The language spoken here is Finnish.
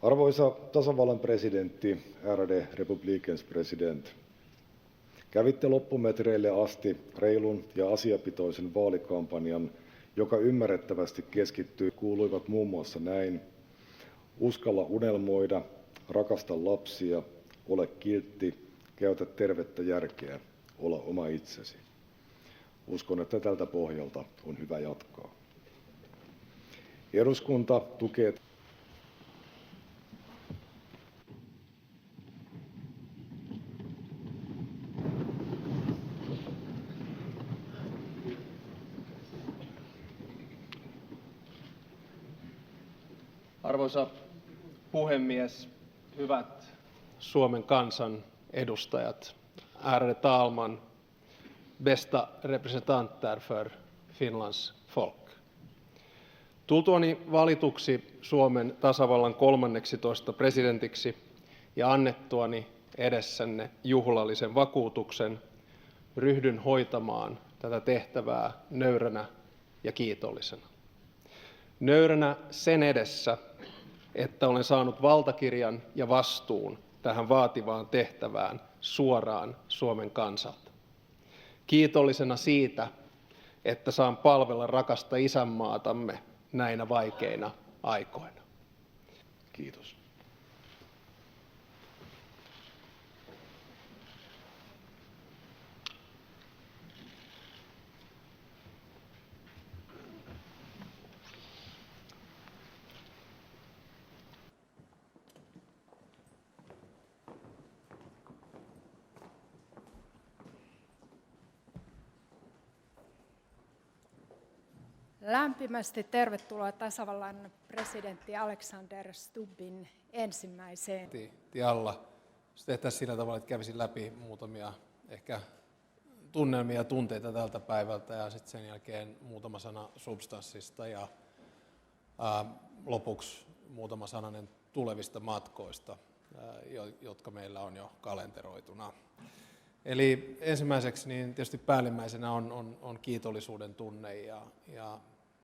Arvoisa tasavallan presidentti, ärade republikens president. Kävitte loppumetreille asti reilun ja asiapitoisen vaalikampanjan, joka ymmärrettävästi keskittyi kuuluivat muun muassa näin: uskalla unelmoida, rakasta lapsia, ole kiltti, käytä tervettä järkeä, olla oma itsesi. Uskon, että tältä pohjalta on hyvä jatkaa. Eduskunta tukee Arvoisa puhemies, hyvät Suomen kansan edustajat, ärade talman, bästa representanter för Finlands folk. Tultuani valituksi Suomen tasavallan 13. presidentiksi ja annettuani edessänne juhlallisen vakuutuksen, ryhdyn hoitamaan tätä tehtävää nöyränä ja kiitollisena. Nöyränä sen edessä, että olen saanut valtakirjan ja vastuun tähän vaativaan tehtävään suoraan Suomen kansalta. Kiitollisena siitä, että saan palvella rakasta isänmaatamme näinä vaikeina aikoina. Kiitos. Lämpimästi tervetuloa tasavallan presidentti Alexander Stubbin ensimmäiseen. Alla. Jos tehtäisiin sillä tavalla, että kävisin läpi muutamia ehkä tunnelmia ja tunteita tältä päivältä ja sitten sen jälkeen muutama sana substanssista ja lopuksi muutama sananen tulevista matkoista, jotka meillä on jo kalenteroituna. Eli ensimmäiseksi niin tietysti päällimmäisenä on kiitollisuuden tunne ja